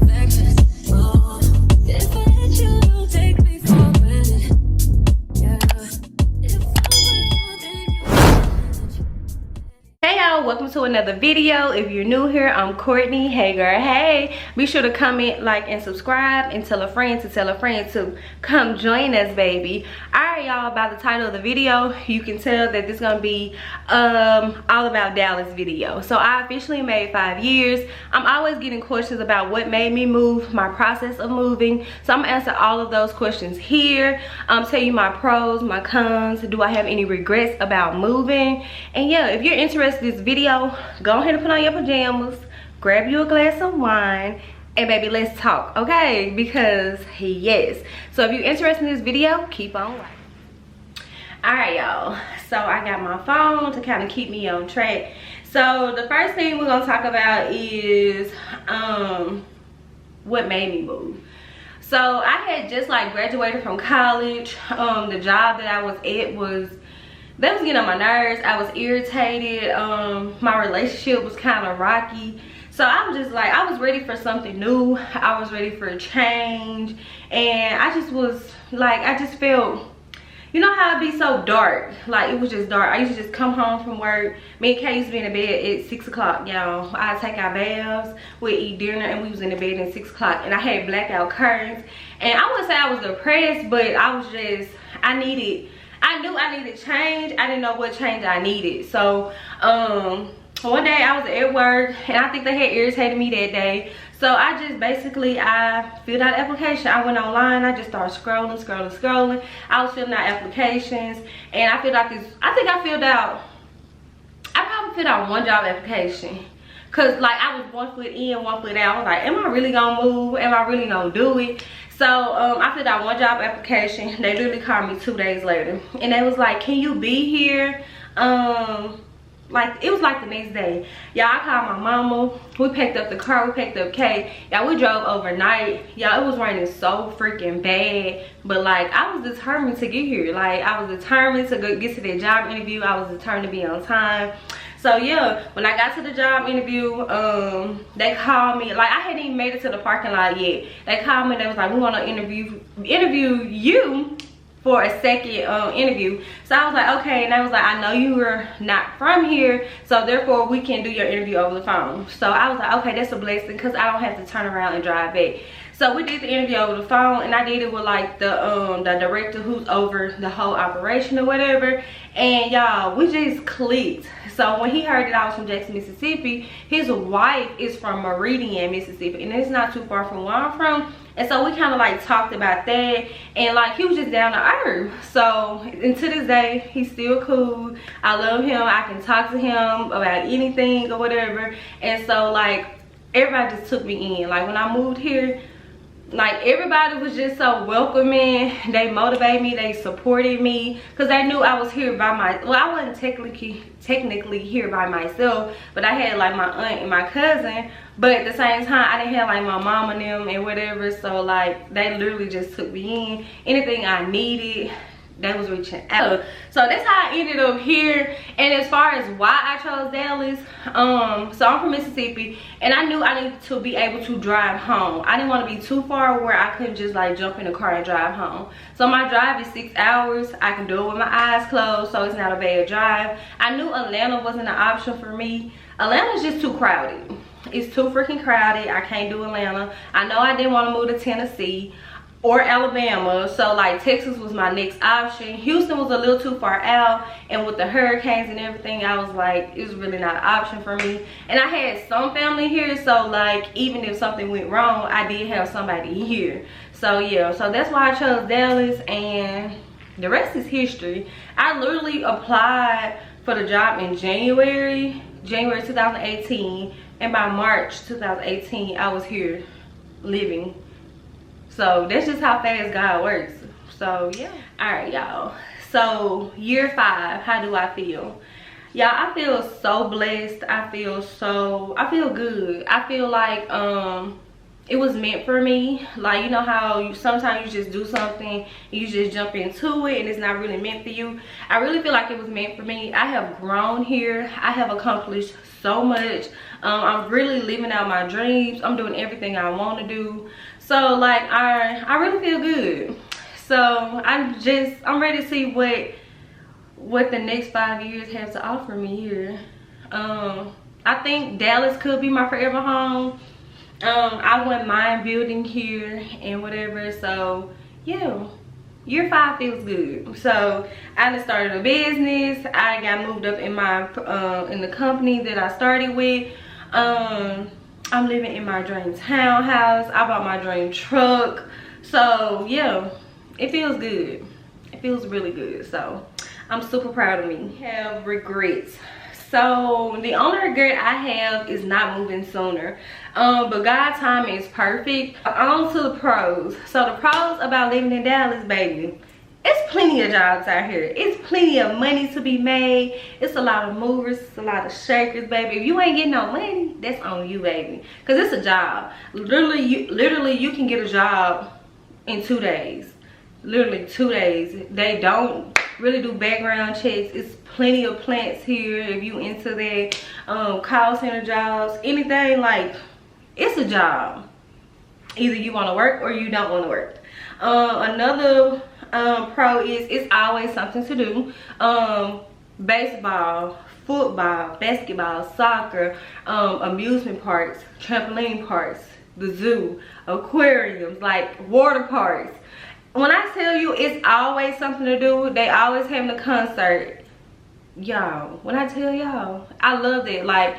affection. Oh, if I let you, don't take me for granted. Yeah, if I were you, then you. Hey y'all, welcome to another video. If you're new here, I'm Courtney. Hey girl, hey. Be sure to comment, like, and subscribe, and tell a friend to come join us, baby. Alright y'all, by the title of the video, you can tell that this is gonna be all about Dallas video. So I officially made 5 years. I'm always getting questions about what made me move, my process of moving. So I'm gonna answer all of those questions here. Tell you my pros, my cons, do I have any regrets about moving? And yeah, if you're interested in this video, go ahead and put on your pajamas, grab you a glass of wine, and baby, let's talk, okay? Because yes, so if you're interested in this video, keep on watching. All right y'all, so I got my phone to kind of keep me on track. So the first thing we're gonna talk about is what made me move. So I had just like graduated from college. The job that I was at was getting on my nerves. I was irritated. My relationship was kind of rocky. So I was just like, I was ready for something new. I was ready for a change. And I just was like, I just felt, you know how it'd be so dark? Like, it was just dark. I used to just come home from work. Me and Kay used to be in the bed at 6 o'clock, y'all. I'd take our baths, we'd eat dinner, and we was in the bed at 6 o'clock. And I had blackout curtains. And I wouldn't say I was depressed, but I was just, I knew I needed change. I didn't know what change I needed. So one day I was at work, and I think they had irritated me that day. So I just basically, I filled out an application. I went online, I just started scrolling. I was filling out applications, and I probably filled out one job application. Cause like I was 1 foot in, 1 foot out. I was like, am I really gonna move? Am I really gonna do it? So I filled out one job application. They literally called me 2 days later, and they was like, can you be here? Like, it was like the next day. Y'all, I called my mama. We picked up the car, we picked up Kay. Y'all, we drove overnight. Y'all, it was raining so freaking bad. But like, I was determined to get here. Like, I was determined to go get to that job interview. I was determined to be on time. So yeah, when I got to the job interview, they called me. Like, I hadn't even made it to the parking lot yet. They called me and they was like, we want to interview you for a second interview. So I was like, okay. And they was like, I know you were not from here, so therefore we can do your interview over the phone. So I was like, okay, that's a blessing, because I don't have to turn around and drive back. So we did the interview over the phone, and I did it with like the director who's over the whole operation or whatever. And y'all, we just clicked. So when he heard that I was from Jackson, Mississippi, his wife is from Meridian, Mississippi, and it's not too far from where I'm from. And so we kind of like talked about that, and like he was just down to earth. So, and to this day, he's still cool. I love him. I can talk to him about anything or whatever. And so like everybody just took me in. Like when I moved here, like everybody was just so welcoming. They motivated me, they supported me, because they knew I was here by well, I wasn't technically here by myself, but I had like my aunt and my cousin. But at the same time, I didn't have like my mom and them and whatever. So like they literally just took me in. Anything I needed, they was reaching out. So that's how I ended up here. And as far as why I chose Dallas, so I'm from Mississippi, and I knew I needed to be able to drive home. I didn't want to be too far where I couldn't just like jump in the car and drive home. So my drive is 6 hours. I can do it with my eyes closed, so it's not a bad drive. I knew Atlanta wasn't an option for me. Atlanta's just too crowded. It's too freaking crowded. I can't do Atlanta. I know I didn't want to move to Tennessee or Alabama, so like Texas was my next option. Houston was a little too far out, and with the hurricanes and everything, I was like, it was really not an option for me. And I had some family here, so like even if something went wrong, I did have somebody here. So yeah, so that's why I chose Dallas, and the rest is history. I literally applied for the job in January 2018, and by March 2018 I was here living. So that's just how fast God works. So yeah. All right y'all, so year 5, how do I feel? Y'all, I feel so blessed. I feel good. I feel like it was meant for me. Like, you know how sometimes you just do something, you just jump into it, and it's not really meant for you. I really feel like it was meant for me. I have grown here. I have accomplished so much. I'm really living out my dreams. I'm doing everything I want to do. So like I really feel good. So I'm ready to see what the next 5 years have to offer me here. I think Dallas could be my forever home. I wouldn't mind building here and whatever. So yeah, year 5 feels good. So I just started a business. I got moved up in my in the company that I started with. I'm living in my dream townhouse. I bought my dream truck. So yeah, it feels good. It feels really good. So I'm super proud of me. Have regrets. So the only regret I have is not moving sooner. But God's timing is perfect. On to the pros. So the pros about living in Dallas, baby. It's plenty of jobs out here. It's plenty of money to be made. It's a lot of movers, it's a lot of shakers, baby. If you ain't getting no money, that's on you, baby. Cause it's a job. Literally you can get a job in 2 days. Literally 2 days. They don't really do background checks. It's plenty of plants here if you into that. Call center jobs, anything, like it's a job. Either you want to work or you don't want to work. Another pro is it's always something to do. Baseball, football, basketball, soccer, amusement parks, trampoline parks, the zoo, aquariums, like water parks. When I tell you it's always something to do, they always having a concert. Y'all, when I tell y'all, I love that. Like,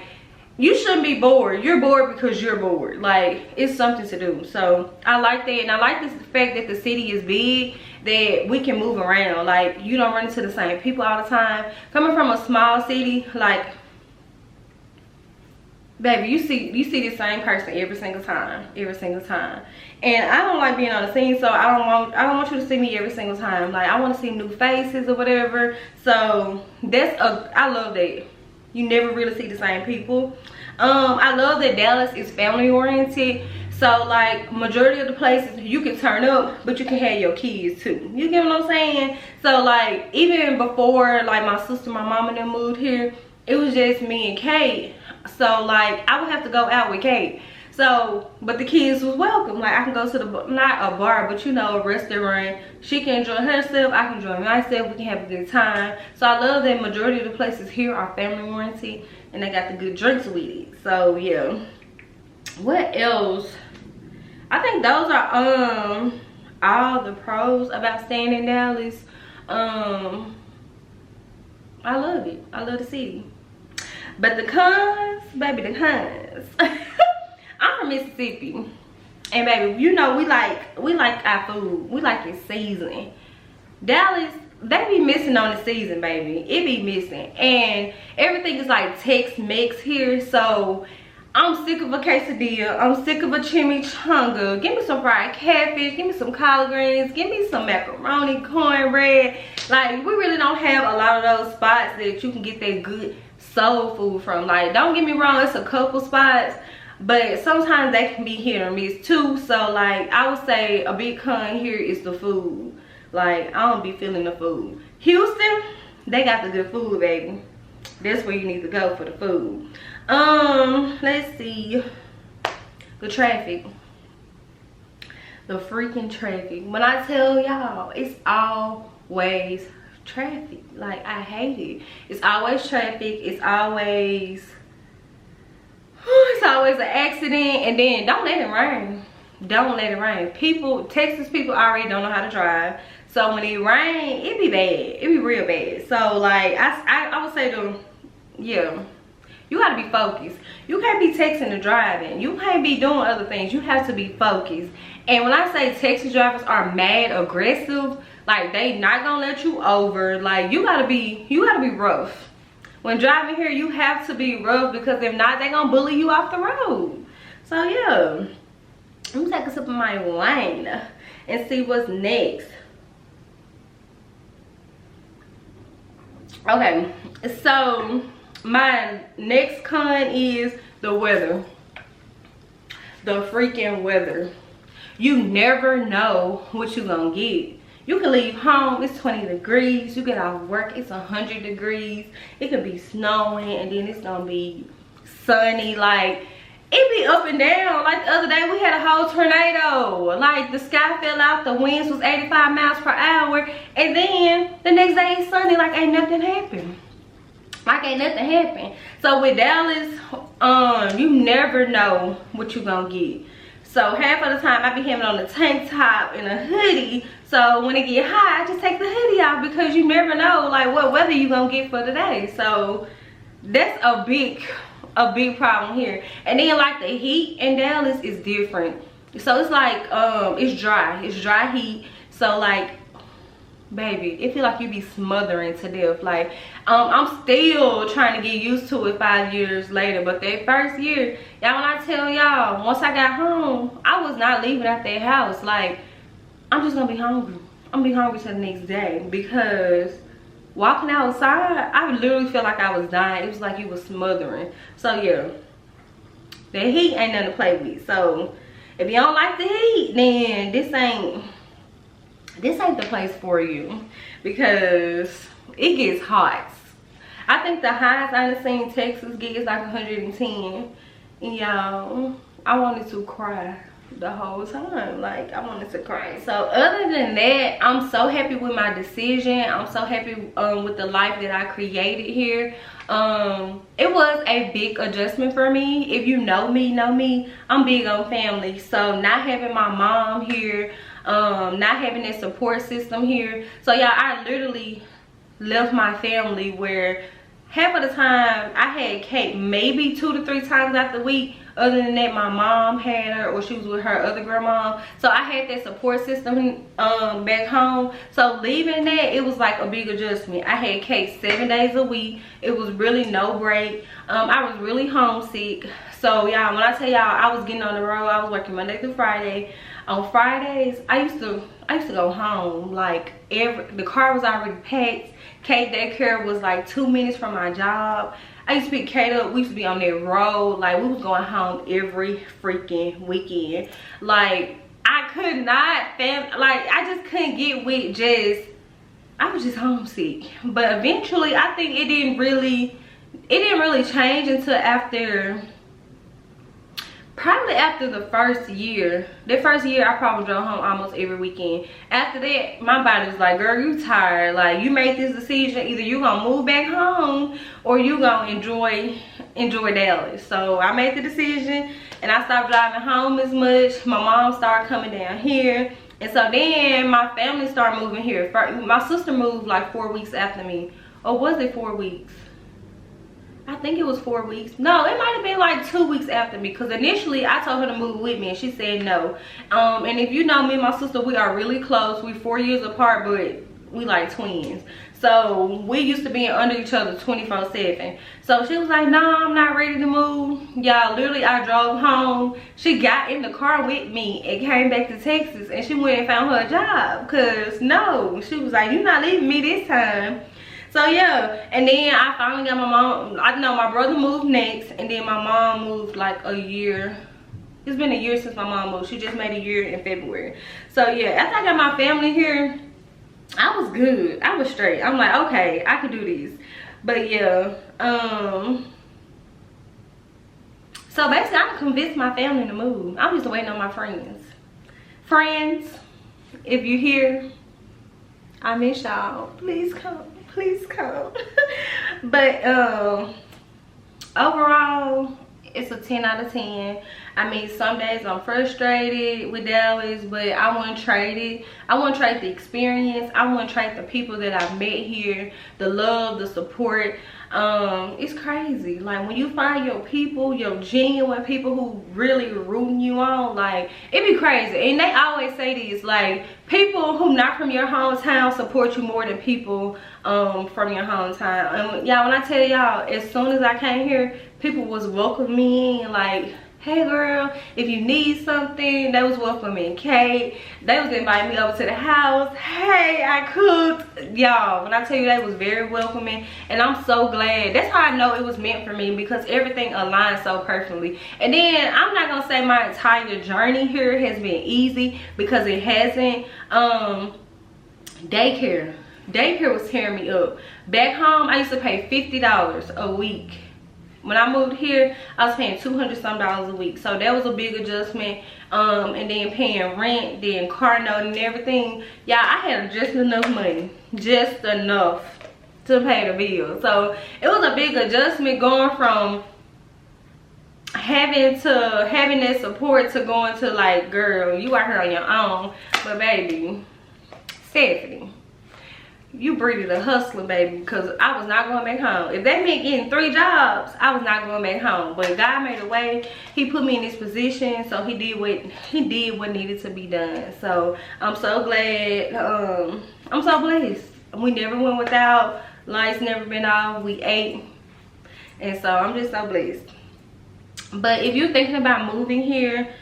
you shouldn't be bored. You're bored because you're bored. Like, it's something to do. So I like that. And I like the fact that the city is big, that we can move around. Like, you don't run into the same people all the time. Coming from a small city, like, baby, you see the same person every single time. And I don't like being on the scene, so I don't want you to see me every single time. Like, I want to see new faces or whatever. So I love that. You never really see the same people. I love that Dallas is family oriented. So like majority of the places you can turn up, but you can have your kids too. You get what I'm saying? So like even before like my sister, my mom and them moved here, it was just me and Kate. So like I would have to go out with Kate. So, but the kids was welcome. Like I can go to not a bar, but you know, a restaurant. She can enjoy herself, I can enjoy myself, we can have a good time. So I love that majority of the places here are family oriented and they got the good drinks with it. So yeah. What else? I think those are all the pros about staying in Dallas. I love it. I love the city. But the cons, baby, the cons. I'm from Mississippi, and baby, you know we like our food. We like it seasoned. Dallas, they be missing on the season, baby. It be missing, and everything is like Tex-Mex here. So I'm sick of a quesadilla. I'm sick of a chimichanga. Give me some fried catfish. Give me some collard greens. Give me some macaroni, cornbread. Like we really don't have a lot of those spots that you can get that good soul food from. Like don't get me wrong, it's a couple spots. But sometimes they can be hit or miss too. So like I would say a big con here is the food. Like I don't be feeling the food. Houston, they got the good food, baby. That's where you need to go for the food. Let's see. The traffic. The freaking traffic. When I tell y'all, it's always traffic. Like I hate it. It's always traffic. It's always an accident. And then don't let it rain. Don't let it rain. Texas people already don't know how to drive. So when it rain, it be bad. It be real bad. So like I would say yeah, you gotta be focused. You can't be texting and driving. You can't be doing other things. You have to be focused. And when I say Texas drivers are mad aggressive, like they not gonna let you over. Like you gotta be rough. When driving here, you have to be rough because if not, they gonna bully you off the road. So yeah, let me take a sip of my wine and see what's next. Okay, so my next con is the weather. The freaking weather. You never know what you're gonna get. You can leave home, it's 20 degrees. You get off work, it's 100 degrees. It could be snowing and then it's gonna be sunny. Like, it be up and down. Like the other day we had a whole tornado. Like the sky fell out, the winds was 85 miles per hour, and then the next day it's sunny like ain't nothing happened. Like ain't nothing happened. So with Dallas, you never know what you gonna get. So half of the time I be having on a tank top and a hoodie. So when it get hot, I just take the hoodie off because you never know like what weather you gonna get for the day. So that's a big problem here. And then like the heat in Dallas is different. So it's like it's dry heat. So like, baby, it feel like you be smothering to death. Like I'm still trying to get used to it 5 years later. But that first year, y'all, when I tell y'all, once I got home, I was not leaving out that house. Like, I'm just gonna be hungry. I'm gonna be hungry till the next day, because walking outside, I literally feel like I was dying. It was like you was smothering. So yeah, the heat ain't nothing to play with. So if you don't like the heat, then this ain't the place for you, because it gets hot. I think the highest I done seen Texas get is like 110. And y'all, I wanted to cry the whole time. Like, I wanted to cry. So other than that, I'm so happy with my decision. I'm so happy with the life that I created here. It was a big adjustment for me. If you know me, I'm big on family. So not having my mom here, not having that support system here. So yeah, I literally left my family, where half of the time I had Kate maybe 2 to 3 times out the week. Other than that, my mom had her, or she was with her other grandma. So I had that support system back home. So leaving that, it was like a big adjustment. I had Kate 7 days a week. It was really no break. I was really homesick. So y'all, when I tell y'all I was getting on the road, I was working Monday through Friday. On Fridays, I used to go home. Like, the car was already packed. Kate daycare was like 2 minutes from my job. I used to pick Kate up. We used to be on that road. Like, we was going home every freaking weekend. Like, I could not, I just couldn't get with I was just homesick. But eventually, I think it didn't really change until probably after the first year. That first year, I probably drove home almost every weekend. After that, my body was like, girl, you tired. Like, you made this decision. Either you gonna move back home, or you gonna enjoy Dallas. So I made the decision, and I stopped driving home as much. My mom started coming down here. And so then my family started moving here. My sister moved like 4 weeks after me. Or was it 4 weeks? I think it was 4 weeks. No, it might have been like 2 weeks after me, because initially I told her to move with me and she said no. And if you know me and my sister, we are really close. We 4 years apart, but we like twins. So we used to be under each other 24/7. So she was like, no, I'm not ready to move. Y'all, literally I drove home. She got in the car with me and came back to Texas, and she went and found her a job. Because no, she was like, you're not leaving me this time. So yeah, and then I finally got my mom. I know my brother moved next, and then my mom moved like a year. It's been a year since my mom moved. She just made a year in February. So yeah, after I got my family here, I was good. I was straight. I'm like, okay, I can do this. But yeah, so basically I convinced my family to move. I'm just waiting on my friends. Friends, if you're here, I miss y'all. Please come. Please come. But overall, it's a 10 out of 10. I mean, some days I'm frustrated with Dallas, but I wouldn't trade it. I wouldn't trade the experience. I wouldn't trade the people that I've met here, the love, the support. It's crazy. Like, when you find your people, your genuine people who really rooting you on, like, it be crazy. And they always say this, like, people who not from your hometown support you more than people from your hometown. Y'all, when I tell y'all, as soon as I came here, people was welcoming me in, like, hey girl, if you need something. They was welcoming Kate. They was inviting me over to the house. Hey, I cooked. Y'all, when I tell you, they was very welcoming, and I'm so glad. That's how I know it was meant for me, because everything aligned so perfectly. And then I'm not gonna say my entire journey here has been easy, because it hasn't. Daycare was tearing me up. Back home, I used to pay $50 a week. When I moved here, I was paying $200 some a week. So that was a big adjustment. And then paying rent, then car note and everything. Y'all, I had just enough money. Just enough to pay the bill. So it was a big adjustment going from having that support to going to like, girl, you out here on your own. But baby, Stephanie, you breeded a hustler, baby, because I was not going back home. If that meant getting 3 jobs, I was not going back home. But God made a way. He put me in this position, so he did what needed to be done. So I'm so glad. I'm so blessed. We never went without. Lights never been off. We ate, and so I'm just so blessed. But if you're thinking about moving here,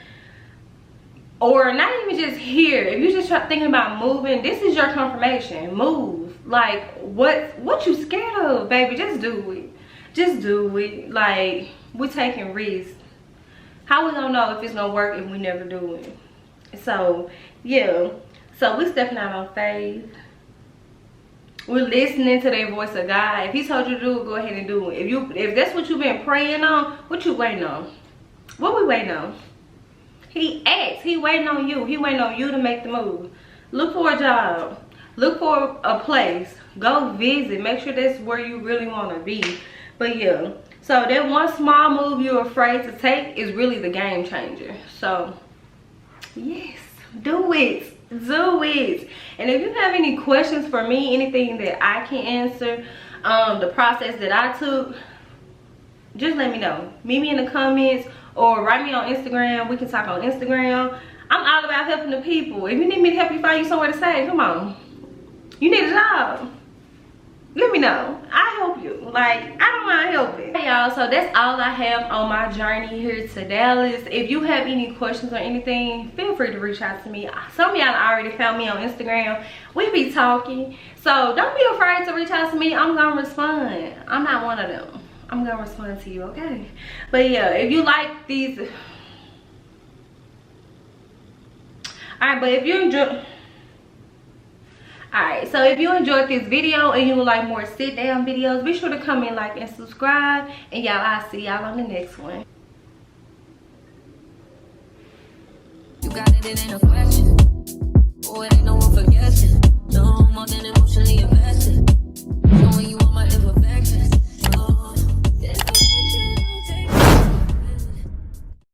or not even just here, if you're just thinking about moving, this is your confirmation. Move. Like, what you scared of, baby? Just do it. Just do it. Like, we're taking risks. How we gonna know if it's gonna work if we never do it? So yeah, so we stepping out on faith. We're listening to the voice of God. If he told you to do it, go ahead and do it. If that's what you've been praying on, what you waiting on? What we waiting on? He asked. He waiting on you. He waiting on you to make the move. Look for a job. Look for a place. Go visit. Make sure that's where you really want to be. But yeah, so that one small move you're afraid to take is really the game changer. So yes, do it. Do it. And if you have any questions for me, anything that I can answer, the process that I took, just let me know. Meet me in the comments or write me on Instagram. We can talk on Instagram. I'm all about helping the people. If you need me to help you find you somewhere to stay, come on. You need a job, let me know. I help you. Like, I don't mind helping. Hey y'all, so that's all I have on my journey here to Dallas. If you have any questions or anything, feel free to reach out to me. Some of y'all already found me on Instagram. We be talking, so don't be afraid to reach out to me. I'm gonna respond. I'm not one of them. I'm gonna respond to you, okay? But yeah, if you like these, all right, but if you enjoy, alright, so if you enjoyed this video and you would like more sit down videos, be sure to comment, like, and subscribe. And y'all, I'll see y'all on the next one. You got it, it ain't a question. Oh, it ain't no